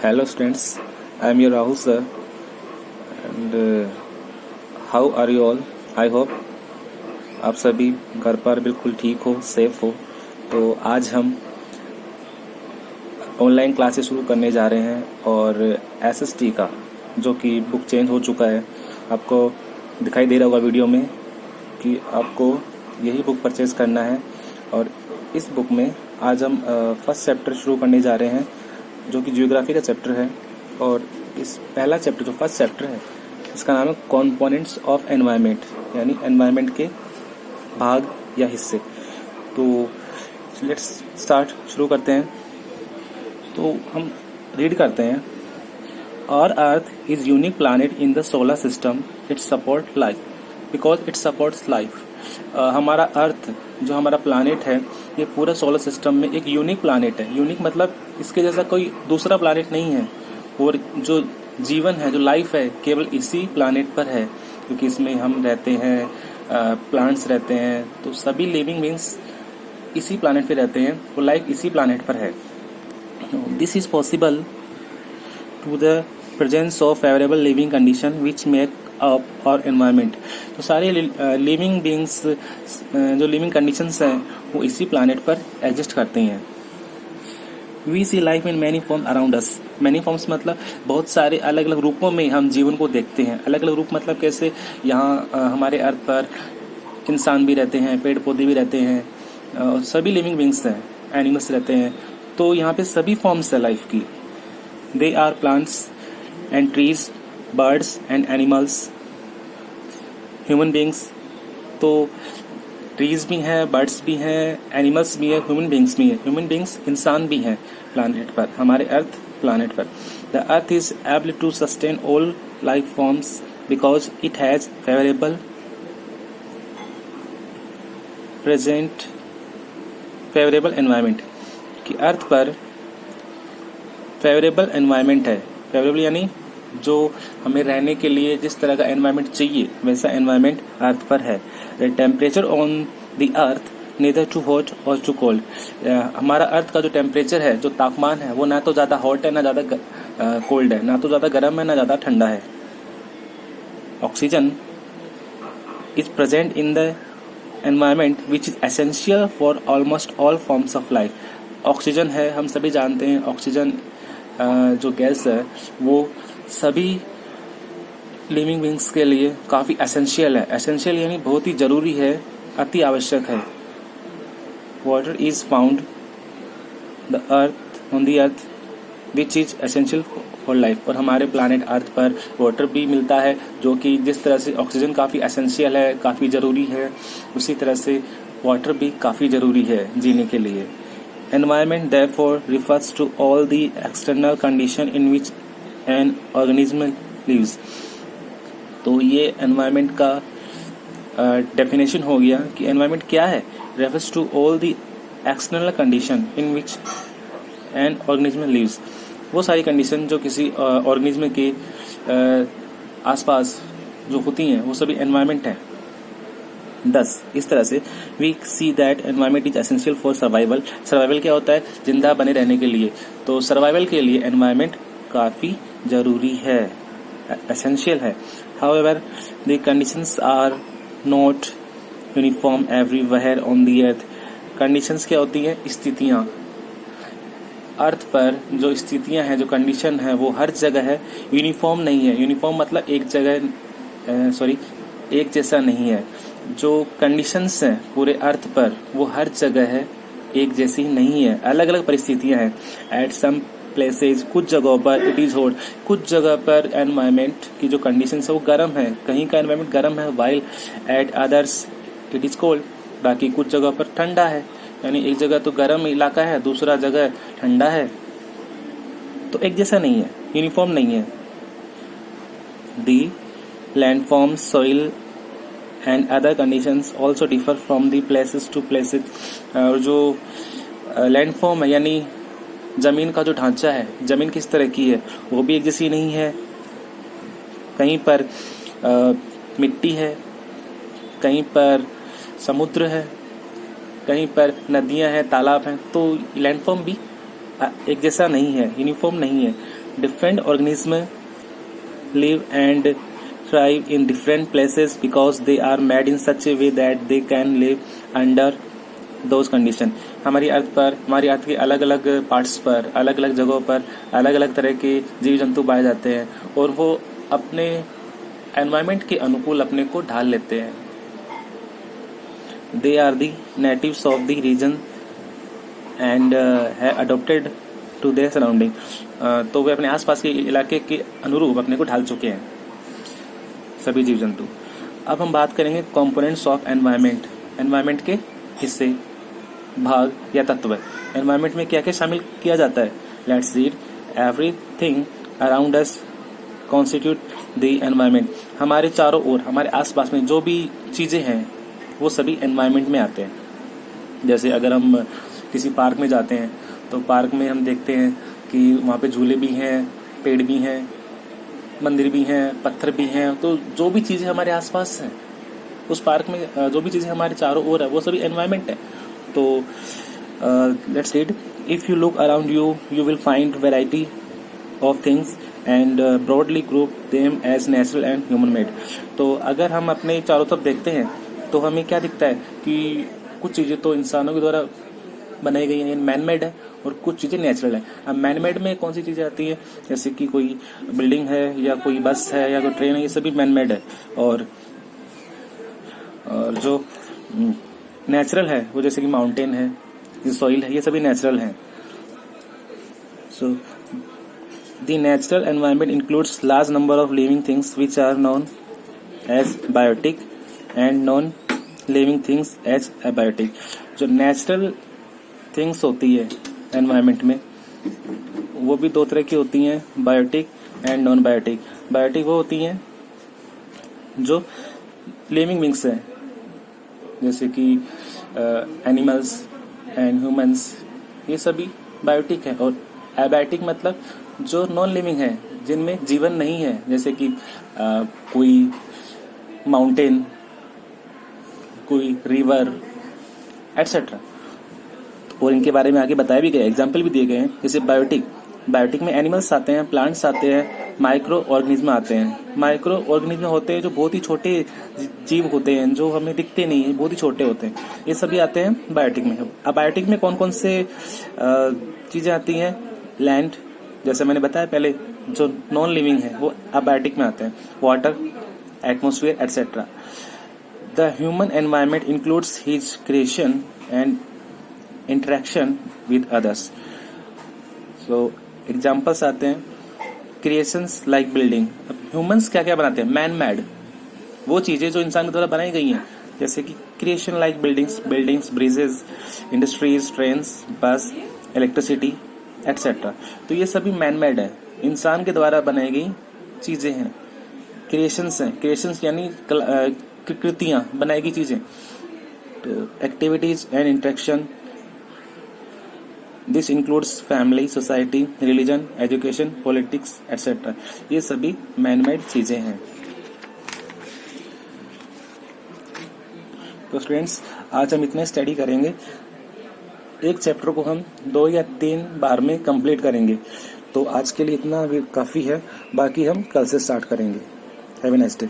Hello students, I am your Rahul sir and how are you all? I hope आप सभी घर पर बिल्कुल ठीक हो, सेफ हो। तो आज हम ऑनलाइन क्लासेस शुरू करने जा रहे हैं और एसएसटी का जो कि बुक चेंज हो चुका है, आपको दिखाई दे रहा होगा वीडियो में कि आपको यही बुक परचेज करना है। और इस बुक में आज हम फर्स्ट चैप्टर शुरू करने जा रहे हैं जो कि जियोग्राफी का चैप्टर है। और इस पहला चैप्टर जो फर्स्ट चैप्टर है इसका नाम है कंपोनेंट्स ऑफ एनवायरनमेंट, यानी एनवायरनमेंट के भाग या हिस्से। तो लेट्स स्टार्ट, शुरू करते हैं। तो हम रीड करते हैं। Our Earth is unique planet in the solar system. It supports life because it supports life. हमारा अर्थ जो हमारा प्लानेट है ये पूरा सोलर सिस्टम में एक यूनिक प्लानेट है। यूनिक मतलब इसके जैसा कोई दूसरा प्लानेट नहीं है। और जो जीवन है, जो लाइफ है, केवल इसी प्लानेट पर है, क्योंकि इसमें हम रहते हैं, प्लांट्स रहते हैं, तो सभी लिविंग बींग्स इसी प्लानेट पे रहते हैं और लाइफ इसी प्लानेट पर है। This is possible to the presence of favourable living condition which make up our environment. तो सारे लिविंग बींग्स जो लिविंग कंडीशंस हैं वो इसी प्लानेट पर एग्जिस्ट करते हैं। We see life in many form around us. Many forms मतलब बहुत सारे अलग अलग रूपों में हम जीवन को देखते हैं। अलग अलग रूप मतलब कैसे, यहाँ हमारे अर्थ पर इंसान भी रहते हैं, पेड़ पौधे भी रहते हैं, और सभी लिविंग बींग्स हैं, एनिमल्स रहते हैं। तो यहाँ पे सभी फॉर्म्स है लाइफ की। They are plants and trees, birds and animals, human beings. तो ट्रीज भी हैं, बर्ड्स भी हैं, एनिमल्स भी हैं, ह्यूमन बींग्स भी हैं। ह्यूमन बींग्स इंसान भी हैं प्लानेट पर, हमारे अर्थ प्लानेट पर। The earth is able to sustain all life forms because it has favourable environment. कि अर्थ पर फेवरेबल एनवायरमेंट है। फेवरेबल यानी जो हमें रहने के लिए जिस तरह का एनवायरनमेंट चाहिए वैसा एनवायरनमेंट अर्थ पर है। The temperature on the earth neither too hot or too cold. हमारा अर्थ का जो टेम्परेचर है, जो तापमान है, वो ना तो ज़्यादा हॉट है ना ज़्यादा कोल्ड है, ना तो ज़्यादा गर्म है ना ज़्यादा ठंडा है। Oxygen is present in the environment which is essential for almost all forms of life. Oxygen है, हम सभी जानते हैं, ऑक्सीजन जो गैस है वो सभी लिविंग बींग्स के लिए काफ़ी एसेंशियल है। एसेंशियल यानी बहुत ही जरूरी है, अति आवश्यक है। Water is found the earth on the earth which is essential for life. और हमारे प्लानेट अर्थ पर वाटर भी मिलता है, जो कि जिस तरह से ऑक्सीजन काफ़ी एसेंशियल है, काफ़ी ज़रूरी है, उसी तरह से वाटर भी काफ़ी ज़रूरी है जीने के लिए। Environment therefore refers to all the external condition in which an organism lives. तो ये environment का definition हो गया कि environment क्या है। refers to all the external condition in which an organism lives. वो सारी कंडीशन जो किसी ऑर्गेनिज्म के आसपास जो होती हैं वो सभी environment है। Thus, इस तरह से we see that environment is essential for survival. Survival क्या होता है? जिंदा बने रहने के लिए। तो सर्वाइवल के लिए एनवायरनमेंट काफ़ी ज़रूरी है, एसेंशियल है। However the conditions are not uniform everywhere on the earth. Conditions क्या होती हैं? स्थितियाँ। अर्थ पर जो स्थितियाँ हैं, जो कंडीशन है, वो हर जगह है, यूनिफॉर्म नहीं है। यूनिफॉर्म मतलब एक जैसा नहीं है। जो कंडीशंस हैं पूरे अर्थ पर वो हर जगह है, एक जैसी नहीं है, अलग अलग परिस्थितियां हैं। एट सम प्लेसेज, कुछ जगहों पर इट इज हॉट, कुछ जगह पर एनवायरनमेंट की जो कंडीशंस है वो गर्म है, कहीं का एनवायरनमेंट गर्म है, while at others it is cold. बाकी कुछ जगह पर ठंडा है, यानी एक जगह तो गर्म इलाका है, दूसरा जगह ठंडा है। तो एक जैसा नहीं है, यूनिफॉर्म नहीं है। The landform, soil and other conditions also differ from the places to places. और जो लैंडफॉर्म है यानी जमीन का जो ढांचा है, जमीन किस तरह की है, वो भी एक जैसी नहीं है। कहीं पर मिट्टी है, कहीं पर समुद्र है, कहीं पर नदियां हैं, तालाब हैं। तो लैंडफॉर्म भी एक जैसा नहीं है, यूनिफॉर्म नहीं है। Different organisms live and thrive in different places because they are made in such a way that they can live under those conditions. हमारी अर्थ के अलग अलग पार्ट्स पर, अलग अलग जगहों पर अलग अलग तरह के जीव जंतु पाए जाते हैं और वो अपने एनवायरनमेंट के अनुकूल अपने को ढाल लेते हैं. They are the natives of the region and have adopted to their surrounding. तो वे अपने आसपास के इलाके के अनुरूप अपने को ढाल चुके हैं सभी जीव जंतु. अब हम बात करेंगे कंपोनेंट्स ऑफ एनवायरनमेंट. एनवायरनमेंट के हिस्से, भाग या तत्व. एनवायरनमेंट में क्या क्या शामिल किया जाता है? Let's read. Everything around us constitute the environment. हमारे चारों ओर, हमारे आसपास में जो भी चीजें हैं वो सभी एनवायरनमेंट में आते हैं. जैसे अगर हम किसी पार्क में जाते हैं तो पार्क में हम देखते हैं कि वहाँ पे झूले भी हैं, पेड़ भी हैं, मंदिर भी हैं, पत्थर भी हैं. तो जो भी चीज़ें हमारे आसपास हैं उस पार्क में, जो भी चीज़ें हमारे चारों ओर है वो सभी एनवायरनमेंट है. तो let's read. If you look around you, you will find variety of things and broadly group them as natural and human made. तो अगर हम अपने चारों तरफ देखते हैं तो हमें क्या दिखता है कि कुछ चीज़ें तो इंसानों के द्वारा बनाई गई हैं, मैन मेड है, और कुछ चीज़ें नेचुरल है. अब मैन मेड में कौन सी चीज़ें आती हैं? जैसे कि कोई बिल्डिंग है या कोई बस है या कोई ट्रेन है, ये सभी मैन मेड है. और जो नेचुरल है वो जैसे कि माउंटेन है, ये सॉइल है, ये सभी नेचुरल हैं. So the natural environment includes large number of living things which are known as biotic and non living things as abiotic. जो नेचुरल थिंग्स होती है एनवायरनमेंट में वो भी दो तरह की होती हैं, biotic and non biotic. Biotic वो होती हैं जो लिविंग बीइंग्स हैं, जैसे कि एनिमल्स एंड ह्यूमंस, ये सभी बायोटिक है. और एबायोटिक मतलब जो नॉन लिविंग है, जिनमें जीवन नहीं है, जैसे कि कोई माउंटेन, कोई रिवर एटसेट्रा. और इनके बारे में आगे बताया भी गया, एग्जाम्पल भी दिए गए हैं. जैसे बायोटिक में एनिमल्स आते हैं, प्लांट्स आते हैं, माइक्रो ऑर्गेनिज्म आते हैं. माइक्रो ऑर्गेनिज्म होते हैं जो बहुत ही छोटे जीव होते हैं, जो हमें दिखते नहीं है, बहुत ही छोटे होते हैं. ये सभी आते हैं बायोटिक में. अब बायोटिक में कौन कौन से चीजें आती हैं? लैंड, जैसे मैंने बताया पहले, जो नॉन लिविंग है वो अबायोटिक में आते हैं. Water, atmosphere etcetera. The human environment includes his creation and interaction with others. So examples आते हैं. Creations like building. अब ह्यूमंस क्या क्या बनाते हैं? मैन मेड, वो चीजें जो इंसान के द्वारा बनाई गई हैं, जैसे कि creation like buildings, bridges, industries, trains, बस, इलेक्ट्रिसिटी एटसेट्रा. तो ये सभी मैन मेड है, इंसान के द्वारा बनाई गई चीजें हैं. क्रिएशंस हैं, क्रिएशंस यानी कृतियां, बनाई गई चीजें. तो activities and interaction, this includes family, society, religion, education, politics etcetera. ये सभी मैन मेड चीजें हैं. तो स्टूडेंट्स, आज हम इतने स्टडी करेंगे. एक चैप्टर को हम 2 या 3 बार में कंप्लीट करेंगे. तो आज के लिए इतना काफी है, बाकी हम कल से स्टार्ट करेंगे. Have a nice day.